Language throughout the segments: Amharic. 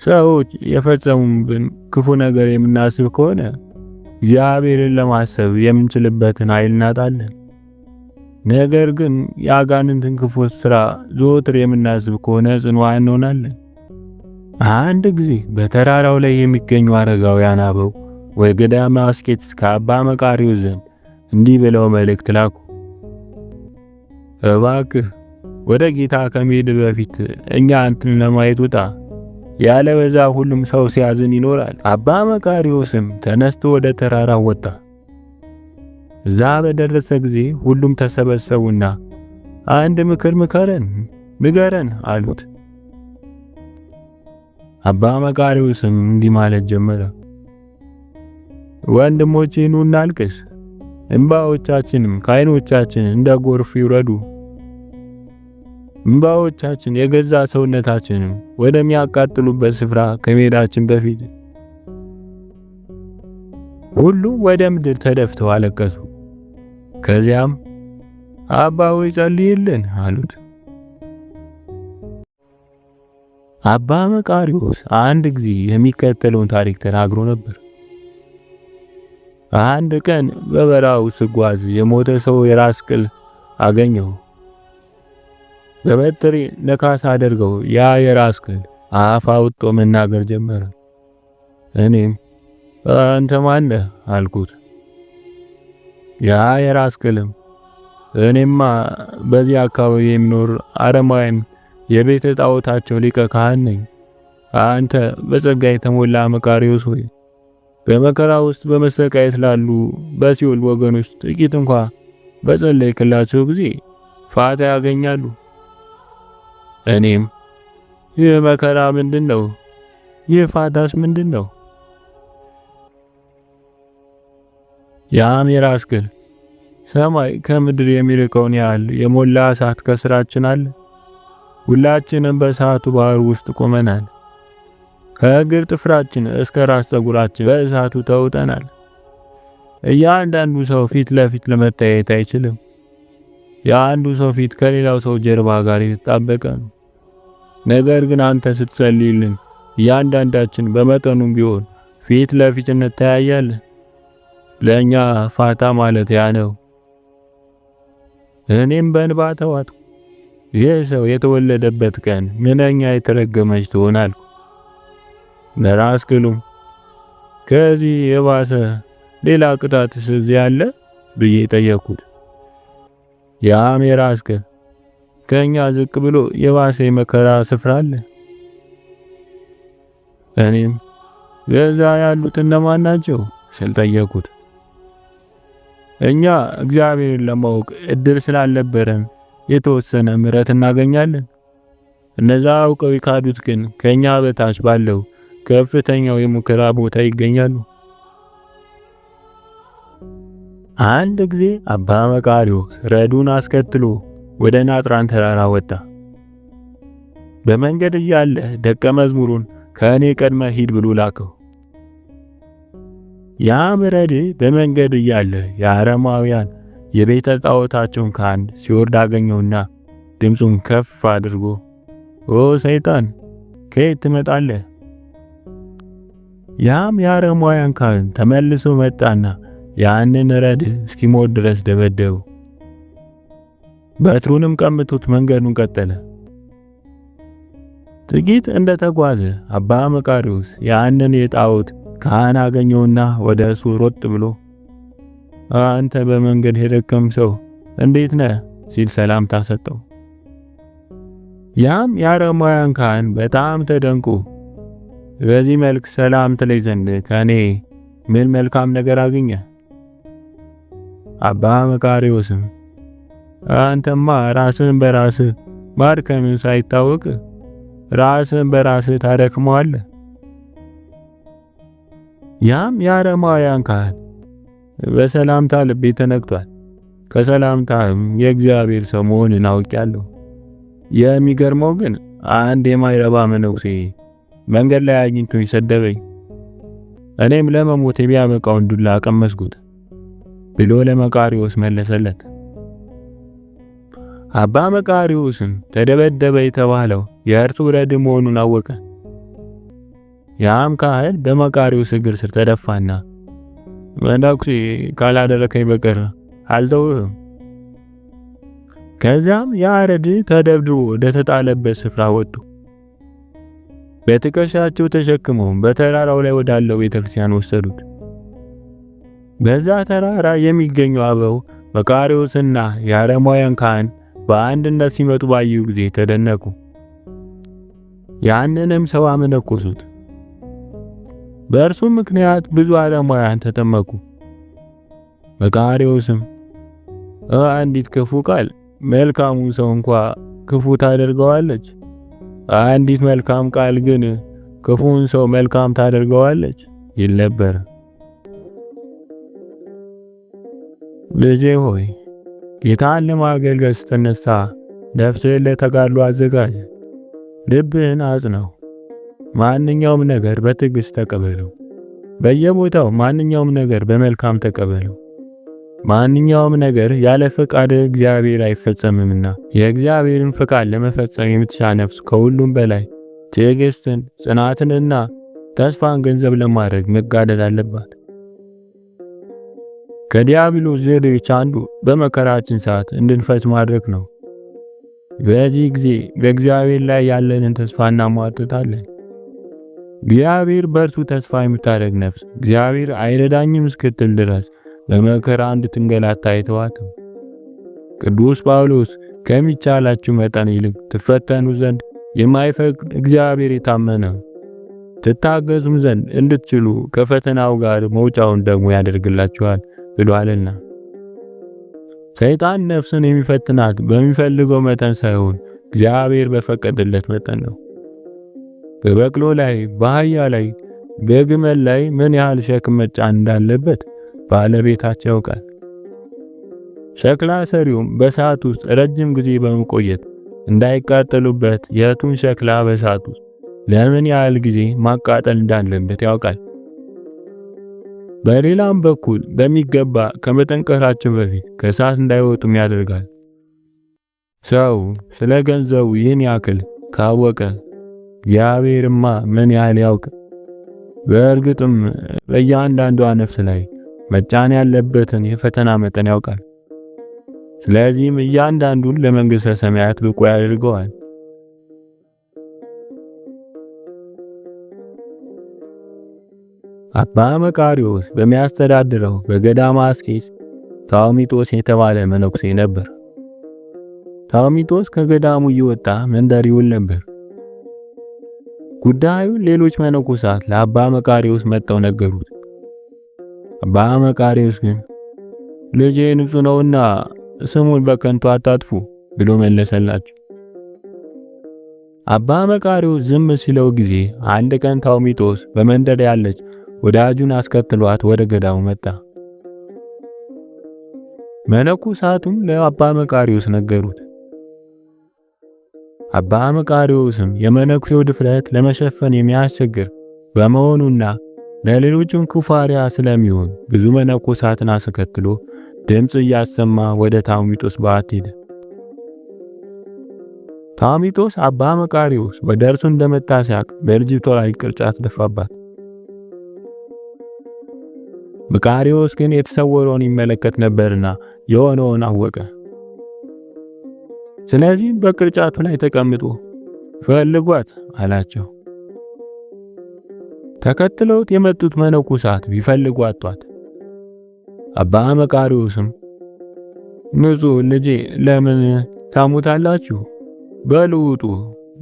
ሰዎች የፈጸሙብን ክፉ ነገር የምናስብ ከሆነ እግዚአብሔርን ለማሰብ የምንችልበትን ኃይል እናጣለን። ነገር ግን የአጋንንትን ክፉ ስራ ዘወትር የምናስብ ከሆነ ጽኑዓን እንሆናለን። አንድ ጊዜ በተራራው ላይ የሚገኙ አረጋውያን አበው ወገዳማ አስኬትስ ከአባ መቃርዮስ ዘንድ እንዲህ ብለው መልእክት ላኩ። እባክህ ወደ ጌታ ከመሄድ በፊት እኛ አንተን ለማየት ውጣ፣ ያለበዛ ሁሉም ሰው ሲያዝን ይኖራል። አባ መቃርዮስም ተነስቶ ወደ ተራራው ወጣ። እዛ በደረሰ ጊዜ ሁሉም ተሰበሰቡና አንድ ምክር ንገረን አሉት። አባ መቃርዮስም እንዲህ ማለት ጀመረ። ወንድሞቼ ኑ እናልቅስ፣ እንባዎቻችንም ከዓይኖቻችን እንደ ጎርፍ ይውረዱ። እንባዎቻችን የገዛ ሰውነታችንን ወደሚያቃጥሉበት ስፍራ ከመሄዳችን በፊት ሁሉም ወደ ምድር ተደፍተው አለቀሱ። ከዚያም አባ ሆይ ጸልይልን አሉት። አባ መቃርዮስ አንድ ጊዜ የሚከተለውን ታሪክ ተናግሮ ነበር። አንድ ቀን በበረሃው ስጓዝ የሞተ ሰው የራስ ቅል አገኘሁ። በበትሬ ነካስ አደርገው ያ የራስ ቅል አፍ አውጥቶ መናገር ጀመረ። እኔም አንተ ማን ነህ አልኩት። ያ የራስ ቅልም እኔማ በዚህ አካባቢ የሚኖር አረማውያን የቤተ ጣዖታቸው ሊቀ ካህን ነኝ። አንተ በጸጋ የተሞላ መቃርዮስ ሆይ በመከራ ውስጥ በመሰቃየት ላሉ በሲኦል ወገኖች ጥቂት እንኳ በጸለይክላቸው ጊዜ ፋታ ያገኛሉ። እኔም ይህ መከራ ምንድነው? ይህ ፋታስ ምንድነው? ያም የራስ ቅል ሰማይ ከምድር የሚርቀውን ያህል የሞላ እሳት ከስራችን አለ። ሁላችንም በእሳቱ ባህር ውስጥ ቆመናል። ከእግር ጥፍራችን እስከ ራስ ፀጉራችን በእሳቱ ተውጠናል። እያንዳንዱ ሰው ፊት ለፊት ለመታየት አይችልም። የአንዱ ሰው ፊት ከሌላው ሰው ጀርባ ጋር የተጣበቀ ነው። ነገር ግን አንተ ስትጸልይልን እያንዳንዳችን በመጠኑም ቢሆን ፊት ለፊት እንተያያለን። ለኛ ፋታ ማለት ያ ነው። እኔም በእንባ ተዋጥኩ። ይህ ሰው የተወለደበት ቀን ምንኛ የተረገመች ትሆናል። ለራስ ቅሉም ከዚህ የባሰ ሌላ ቅጣትስ እዚህ አለ ብዬ ጠየቅኩት። ያም የራስ ቅል ከኛ ዝቅ ብሎ የባሰ የመከራ ስፍራ አለ። እኔም በዛ ያሉት እነማን ናቸው ስል ጠየቅኩት። እኛ እግዚአብሔርን ለማወቅ እድል ስላልነበረን የተወሰነ ምሕረት እናገኛለን። እነዛ አውቀው የካዱት ግን ከኛ በታች ባለው ከፍተኛው የሙከራ ቦታ ይገኛሉ። አንድ ጊዜ አባ መቃርዮስ ረዱን አስከትሎ ወደ ናጥራን ተራራ ወጣ። በመንገድ እያለ ደቀ መዝሙሩን ከእኔ ቀድመ ሂድ ብሎ ላከው። ያም ረድ በመንገድ እያለ የአረማውያን የቤተ ጣዖታቸውን ካህን ሲወርድ አገኘውና ድምፁን ከፍ አድርጎ ኦ ሰይጣን ከየት ትመጣለህ? ያም የአረማውያን ካህን ተመልሶ መጣና ያንን ረድ እስኪሞት ድረስ ደበደቡ። በትሩንም ቀምቶት መንገዱን ቀጠለ። ጥቂት እንደተጓዘ አባ መቃርዮስ ያንን የጣዖት ካህን አገኘውና ወደ እሱ ሮጥ ብሎ አንተ በመንገድ የደከም ሰው እንዴት ነህ ሲል ሰላምታ ሰጠው። ያም የአረማውያን ካህን በጣም ተደንቆ በዚህ መልክ ሰላም ትለኝ ዘንድ ከኔ ምን መልካም ነገር አገኘ? አባ መቃርዮስም አንተማ ራስን በራስህ ማድከምን ሳይታወቅ ራስን በራስህ ታደክመዋለህ። ያም የአረማውያን ካህን በሰላምታ ልቤ ተነክቷል፣ ከሰላምታም የእግዚአብሔር ሰው መሆንን አውቄያለሁ። የሚገርመው ግን አንድ የማይረባ መነኩሴ መንገድ ላይ አግኝቶኝ ሰደበኝ። እኔም ለመሞት የሚያበቃውን ዱላ ቀመስኩት ብሎ ለመቃርዮስ መለሰለት። አባ መቃርዮስም ተደበደበ የተባለው የእርሱ ረድ መሆኑን አወቀ። ያም ካህን በመቃርዮስ እግር ስር ተደፋና መነኩሴ ካላደረከኝ በቀር አልተውህም። ከዚያም ያሬድ ተደብድቦ ወደ ተጣለበት ስፍራ ወጡ። በትከሻቸው ተሸክመው በተራራው ላይ ወዳለው ቤተክርስቲያን ወሰዱት። በዛ ተራራ የሚገኙ አበው መቃርዮስና የአረማውያን ካህን በአንድነት ሲመጡ ባዩ ጊዜ ተደነቁ። ያንንም ሰው አመነኮሱት። በእርሱ ምክንያት ብዙ አረማውያን ተጠመቁ። መቃርዮስም አንዲት ክፉ ቃል መልካሙን ሰው እንኳ ክፉ ታደርገዋለች፣ አንዲት መልካም ቃል ግን ክፉን ሰው መልካም ታደርገዋለች ይል ነበር። ልጄ ሆይ ጌታን ለማገልገል ስትነሳ ነፍስህን ለተጋድሎ አዘጋጅ፣ ልብህን አጽናው። ማንኛውም ነገር በትዕግስት ተቀበለው። በየቦታው ማንኛውም ነገር በመልካም ተቀበለው። ማንኛውም ነገር ያለ ፈቃድ እግዚአብሔር አይፈጸምምና የእግዚአብሔርን ፈቃድ ለመፈጸም የምትሻ ነፍስ ከሁሉም በላይ ትዕግስትን፣ ጽናትንና ተስፋን ገንዘብ ለማድረግ መጋደል አለባት። ከዲያብሎስ ዘዴዎች አንዱ በመከራችን ሰዓት እንድንፈስ ማድረግ ነው። በዚህ ጊዜ በእግዚአብሔር ላይ ያለንን ተስፋ እናሟጥጣለን። እግዚአብሔር በእርሱ ተስፋ የምታደርግ ነፍስ እግዚአብሔር አይረዳኝም እስክትል ድረስ በመከራ እንድትንገላታ አይተዋትም። ቅዱስ ጳውሎስ ከሚቻላችሁ መጠን ይልቅ ትፈተኑ ዘንድ የማይፈቅድ እግዚአብሔር የታመነ ትታገዙም ዘንድ እንድትችሉ ከፈተናው ጋር መውጫውን ደግሞ ያደርግላችኋል ብሏልና። ሰይጣን ነፍስን የሚፈትናት በሚፈልገው መጠን ሳይሆን እግዚአብሔር በፈቀደለት መጠን ነው። በበቅሎ ላይ፣ በአህያ ላይ፣ በግመል ላይ ምን ያህል ሸክም መጫን እንዳለበት ባለቤታቸው ያውቃል። ሸክላ ሰሪውም በእሳት ውስጥ ረጅም ጊዜ በመቆየት እንዳይቃጠሉበት የእቱን ሸክላ በእሳት ውስጥ ለምን ያህል ጊዜ ማቃጠል እንዳለበት ያውቃል። በሌላም በኩል በሚገባ ከመጠንቀራቸው በፊት ከእሳት እንዳይወጡም ያደርጋል። ሰው ስለ ገንዘቡ ይህን ያክል ካወቀ እግዚአብሔርማ ምን ያህል ያውቅ። በእርግጥም በእያንዳንዷ ነፍስ ላይ መጫን ያለበትን የፈተና መጠን ያውቃል። ስለዚህም እያንዳንዱን ለመንግሥተ ሰማያት ብቁ ያደርገዋል። አባ መቃርዮስ በሚያስተዳድረው በገዳመ አስቄጥስ ታውሚጦስ የተባለ መነኩሴ ነበር። ታውሚጦስ ከገዳሙ እየወጣ መንደር ይውል ነበር። ጉዳዩ ሌሎች መነኮሳት ለአባ መቃርዮስ መጥተው ነገሩት። አባ መቃርዮስ ግን ልጄ ንጹሕ ነውና ስሙን በከንቱ አታጥፉ ብሎ መለሰላቸው። አባ መቃርዮስ ዝም ሲለው ጊዜ አንድ ቀን ታውሚጦስ በመንደር ያለች ወዳጁን አስከትሏት ወደ ገዳሙ መጣ። መነኮሳቱም ለአባ መቃርዮስ ነገሩት። አባ መቃርዮስም የመነኩሴው ድፍረት ለመሸፈን የሚያስቸግር በመሆኑና ለሌሎችም ኩፋሪያ ስለሚሆን ብዙ መነኮሳትን አስከትሎ ድምጽ እያሰማ ወደ ታውሚጦስ ባት ሄደ። ታውሚጦስ አባ መቃርዮስ ወደ እርሱ እንደመጣ ሲያውቅ በልጅቷ ላይ ቅርጫት ደፋባት። መቃርዮስ ግን የተሰወረውን ይመለከት ነበርና የሆነውን አወቀ። ስለዚህ በቅርጫቱ ላይ ተቀምጦ ፈልጓት አላቸው። ተከትለውት የመጡት መነኮሳት ቢፈልጓት ጧት። አባ መቃርዮስም ንጹሕ ልጄ ለምን ታሙታላችሁ? በሉ ውጡ፣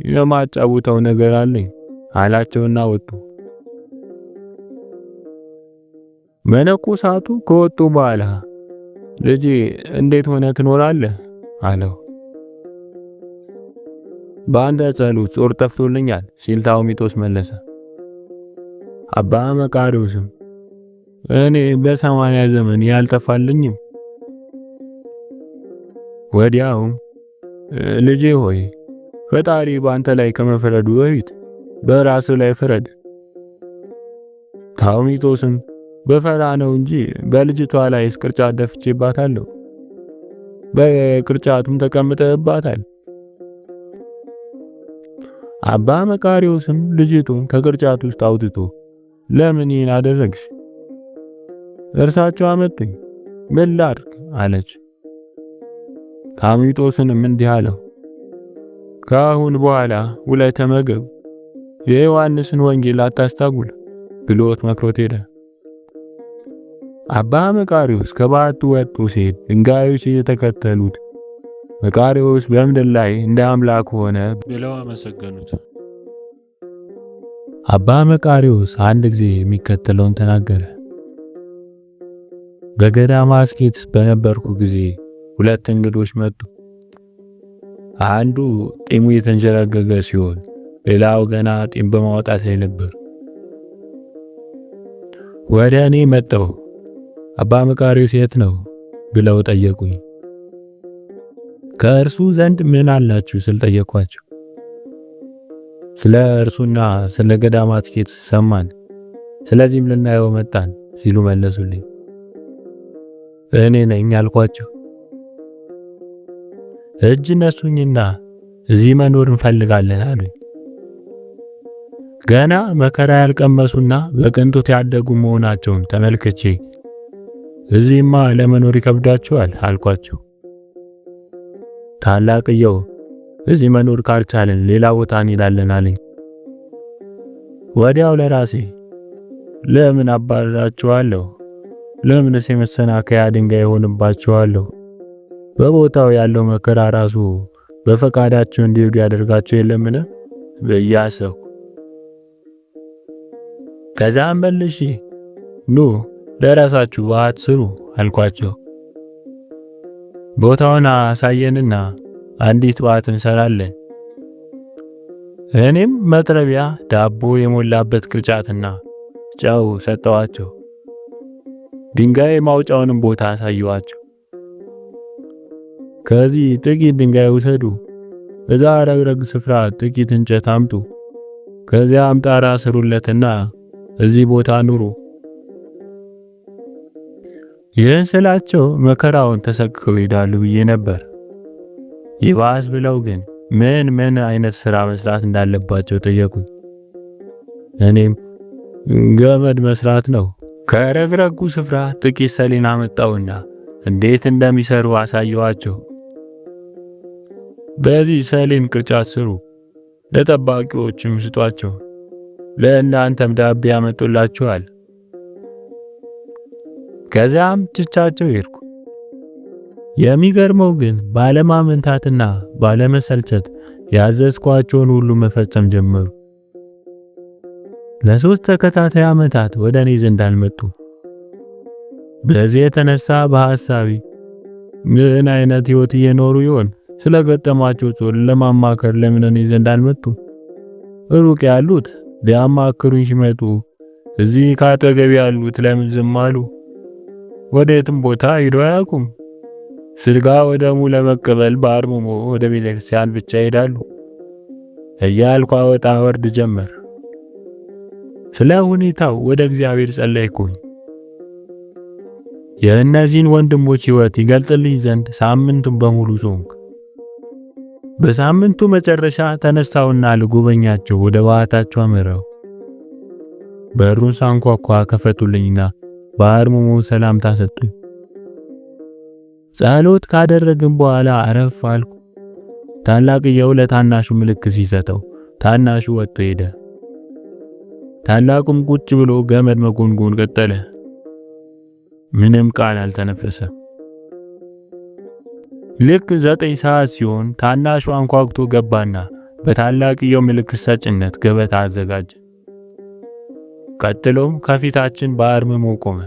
የማጫውተው ነገር አለኝ አላቸውና ወጡ። መነኮሳቱ ከወጡ በኋላ ልጄ እንዴት ሆነ ትኖራለህ አለው። በአንተ ጸሎት ጾር ጠፍቶልኛል ሲል ታውሚጦስ መለሰ። አባ መቃርዮስም እኔ በ80 ዘመን ያልጠፋልኝም። ወዲያውም ልጄ ሆይ ፈጣሪ በአንተ ላይ ከመፍረዱ በፊት በራሱ ላይ ፍረድ። ታውሚጦስም በፈራ ነው እንጂ በልጅቷ ላይ ቅርጫት ደፍቼባታለሁ፣ በቅርጫቱም ተቀምጠህባታል። አባ መቃርዮስም ልጅቱን ከቅርጫት ውስጥ አውጥቶ ለምን ይህን አደረግሽ? እርሳቸው አመጡኝ፣ ምን ላድርግ አለች። ታሚጦስንም እንዲህ አለው፣ ከአሁን በኋላ ውለህ ተመገብ፣ የዮሐንስን ወንጌል አታስታጉል ብሎት መክሮት ሄደ። አባ መቃርዮስ ከባቱ ወጥቶ ሲሄድ ድንጋዮች እየተከተሉት መቃርዮስ በምድር ላይ እንደ አምላክ ሆነ ብለው አመሰገኑት። አባ መቃርዮስ አንድ ጊዜ የሚከተለውን ተናገረ። በገዳመ አስኬትስ በነበርኩ ጊዜ ሁለት እንግዶች መጡ። አንዱ ጢሙ የተንጀረገገ ሲሆን ሌላው ገና ጢም በማውጣት ላይ ነበር። ወደ እኔ መጣው አባ መቃርዮስ የት ነው ብለው ጠየቁኝ። ከእርሱ ዘንድ ምን አላችሁ ስል ጠየኳቸው። ስለ እርሱና ስለ ገዳመ አስኬትስ ሰማን፣ ስለዚህም ልናየው መጣን ሲሉ መለሱልኝ። እኔ ነኝ አልኳቸው። እጅ ነሱኝና እዚህ መኖር እንፈልጋለን አሉኝ። ገና መከራ ያልቀመሱና በቅንጦት ያደጉ መሆናቸውን ተመልክቼ እዚህማ ለመኖር ይከብዳቸዋል አልኳቸው። ታላቅየው እዚህ መኖር ካልቻለን ሌላ ቦታ እንሄዳለን አለኝ። ወዲያው ለራሴ ለምን አባርራቸዋለሁ? ለምንስ የመሰናከያ ድንጋይ ሆንባቸዋለሁ? በቦታው ያለው መከራ ራሱ በፈቃዳቸው እንዲሄዱ ያደርጋቸው የለምን ብዬ አሰብኩ። ከዛም መልሼ ኑ ለራሳችሁ በዓት ስሩ አልኳቸው። ቦታውን አሳየንና አንዲት በዓት እንሰራለን። እኔም መጥረቢያ፣ ዳቦ የሞላበት ቅርጫትና ጨው ሰጠዋቸው። ድንጋይ ማውጫውንም ቦታ አሳየዋቸው። ከዚህ ጥቂት ድንጋይ ውሰዱ፣ በዛ ረግረግ ስፍራ ጥቂት እንጨት አምጡ፣ ከዚያም ጣራ ስሩለትና እዚህ ቦታ ኑሩ። ይህን ስላቸው መከራውን ተሰቅቀው ይሄዳሉ ብዬ ነበር። ይባስ ብለው ግን ምን አይነት ስራ መስራት እንዳለባቸው ጠየቁኝ። እኔም ገመድ መስራት ነው። ከረግረጉ ስፍራ ጥቂት ሰሌን አመጣውና እንዴት እንደሚሰሩ አሳየዋቸው። በዚህ ሰሌን ቅርጫት ስሩ፣ ለጠባቂዎችም ስጧቸው፣ ለእናንተም ዳቦ ያመጡላችኋል። ከዚያም ትቻቸው ሄድኩ። የሚገርመው ግን ባለማመንታትና ባለመሰልቸት ያዘዝኳቸውን ሁሉ መፈጸም ጀመሩ። ለ3 ተከታታይ ዓመታት ወደ እኔ ዘንድ አልመጡም። በዚህ የተነሳ በሐሳቤ ምን አይነት ህይወት እየኖሩ ይሆን? ስለገጠማቸው ጾል ለማማከር ለምን እኔ ዘንድ አልመጡም? ሩቅ ያሉት ሊያማክሩኝ ሲመጡ እዚህ ካጠገብ ያሉት ለምን ዝም አሉ? ወዴትም ቦታ ሄደው አያውቁም። ስጋ ወደሙ ለመቀበል በአርምሞ ወደ ቤተክርስቲያን ብቻ ይሄዳሉ እያልኩ ወጣ ወርድ ጀመር። ስለ ሁኔታው ወደ እግዚአብሔር ጸለይኩኝ። የእነዚህን ወንድሞች ህይወት ይገልጥልኝ ዘንድ ሳምንቱን በሙሉ ጾምኩ። በሳምንቱ መጨረሻ ተነሳውና ልጎበኛቸው ወደ ባታቸው አመራው። በሩን ሳንኳኳ ከፈቱልኝና በአርምሞ ሰላምታ ሰጡኝ። ጸሎት ካደረግን በኋላ አረፍ አልኩ። ታላቅየው ለታናሹ ምልክት ሲሰጠው ታናሹ ወጥቶ ሄደ። ታላቁም ቁጭ ብሎ ገመድ መጎንጎን ቀጠለ። ምንም ቃል አልተነፈሰም። ልክ 9 ሰዓት ሲሆን ታናሹ አንኳኩቶ ገባና በታላቅየው ምልክት ሰጭነት ገበታ አዘጋጀ። ቀጥሎም ከፊታችን በአርምሞ ቆመ።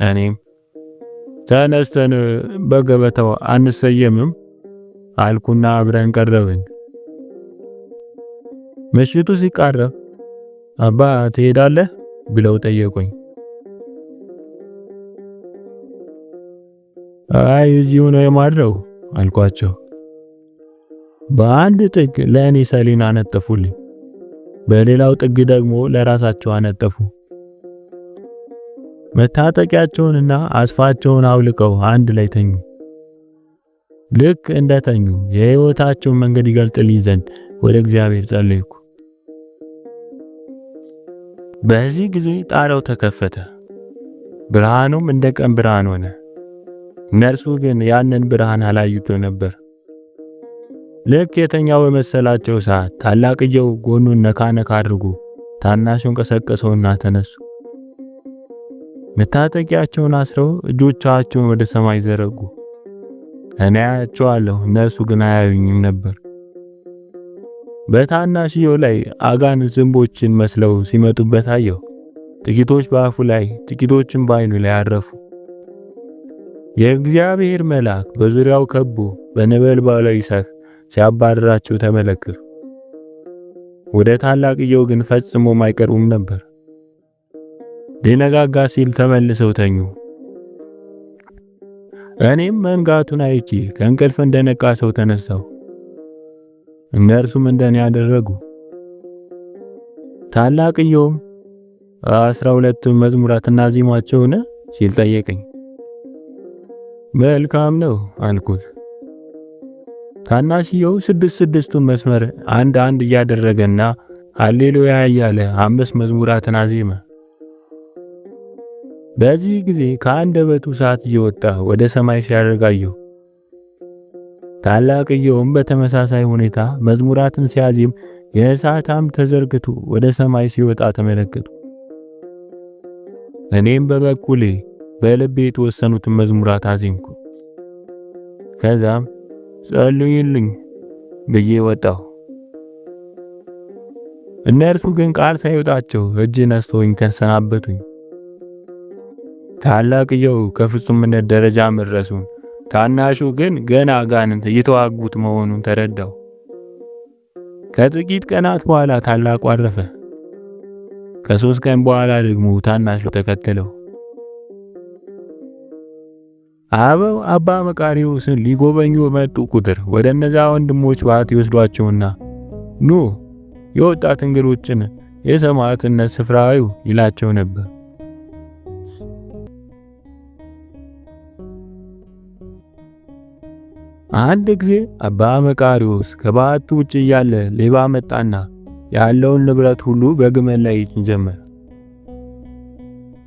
እኔም ተነስተን በገበታው አንሰየምም አልኩና አብረን ቀረብን። ምሽቱ ሲቃረብ አባ ትሄዳለህ ብለው ጠየቁኝ። አይ እዚሁ ነው የማድረው አልኳቸው። በአንድ ጥግ ለእኔ ሰሌን አነጠፉልኝ፣ በሌላው ጥግ ደግሞ ለራሳቸው አነጠፉ። መታጠቂያቸውንና አስፋቸውን አውልቀው አንድ ላይ ተኙ። ልክ እንደተኙ የሕይወታቸውን መንገድ ይገልጥልኝ ዘንድ ወደ እግዚአብሔር ጸለይኩ። በዚህ ጊዜ ጣሪያው ተከፈተ፣ ብርሃኑም እንደ ቀን ብርሃን ሆነ። እነርሱ ግን ያንን ብርሃን አላዩትም ነበር። ልክ የተኛው በመሰላቸው ሰዓት ታላቅየው ጎኑን ነካ ነካ አድርጎ ታናሹን ቀሰቀሰውና ተነሱ። መታጠቂያቸውን አስረው እጆቻቸውን ወደ ሰማይ ዘረጉ። እኔ አያቸዋለሁ፣ እነርሱ ግን አያዩኝም ነበር። በታናሽየው ላይ አጋንንት ዝንቦችን መስለው ሲመጡበት አየሁ። ጥቂቶች በአፉ ላይ ጥቂቶችም በዓይኑ ላይ አረፉ። የእግዚአብሔር መልአክ በዙሪያው ከቦ በነበልባላዊ እሳት ሲያባርራቸው ተመለከቱ። ወደ ታላቅየው ግን ፈጽሞ አይቀርቡም ነበር። ሊነጋጋ ሲል ተመልሰው ተኙ። እኔም መንጋቱን አይቼ ከእንቅልፍ እንደነቃ ሰው ተነሳሁ። እነርሱም እንደኔ ያደረጉ። ታላቅየውም 12 መዝሙራትና ዜማቸውን ሲል ጠየቀኝ። መልካም ነው አልኩት። ታናሽየው 6ቱን መስመር አንድ እያደረገና ሃሌሉያ እያለ 5 መዝሙራትን አዜመ። በዚህ ጊዜ ከአንደበቱ እሳት እየወጣ ወደ ሰማይ ሲያደርግ አየሁ። ታላቅየውም በተመሳሳይ ሁኔታ መዝሙራትን ሲያዜም የእሳት አምድ ተዘርግቶ ወደ ሰማይ ሲወጣ ተመለከቱ። እኔም በበኩሌ በልቤ የተወሰኑትን መዝሙራት አዜምኩ። ከዛም ጸልዩልኝ ብዬ ወጣሁ። እነርሱ ግን ቃል ሳይወጣቸው እጅ ነስተውኝ ተሰናበቱኝ። ታላቅየው ከፍጹምነት ደረጃ መድረሱን፣ ታናሹ ግን ገና አጋንንት እየተዋጉት መሆኑን ተረዳው። ከጥቂት ቀናት በኋላ ታላቁ አረፈ። ከ3 ቀን በኋላ ደግሞ ታናሹ ተከተለው። አበው አባ መቃርዮስን ሊጎበኙ በመጡ ቁጥር ወደ እነዛ ወንድሞች ባት ይወስዷቸውና ኑ የወጣት እንግዶችን የሰማዕትነት ስፍራ እዩ ይላቸው ነበር። አንድ ጊዜ አባ መቃርዮስ ከባቱ ውጭ እያለ ሌባ መጣና ያለውን ንብረት ሁሉ በግመል ላይ ይጭን ጀመር።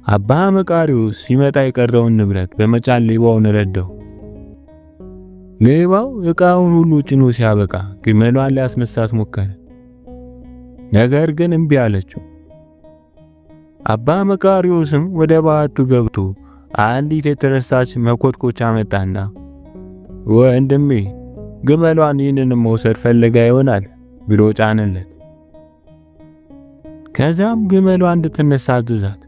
አባ መቃርዮስ ሲመጣ የቀረውን ንብረት በመጫን ሌባውን ረዳው። ሌባው ዕቃውን ሁሉ ጭኖ ሲያበቃ ግመሏን ሊያስነሳት ሞከረ። ነገር ግን እምቢ አለችው። አባ መቃርዮስም ወደ ባቱ ገብቶ አንዲት የተረሳች መኮትኮቻ መጣና ወንድሜ ግመሏን ይህንን መውሰድ ፈልጋ ይሆናል ብሎ ጫነለት። ከዛም ግመሏ እንድትነሳ አዘዛት።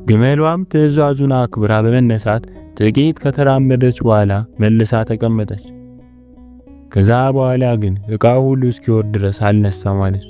ግመሏም ትዕዛዙን አክብራ በመነሳት ጥቂት ከተራመደች በኋላ መልሳ ተቀመጠች። ከዛ በኋላ ግን ዕቃው ሁሉ እስኪወርድ ድረስ አልነሳም አለች።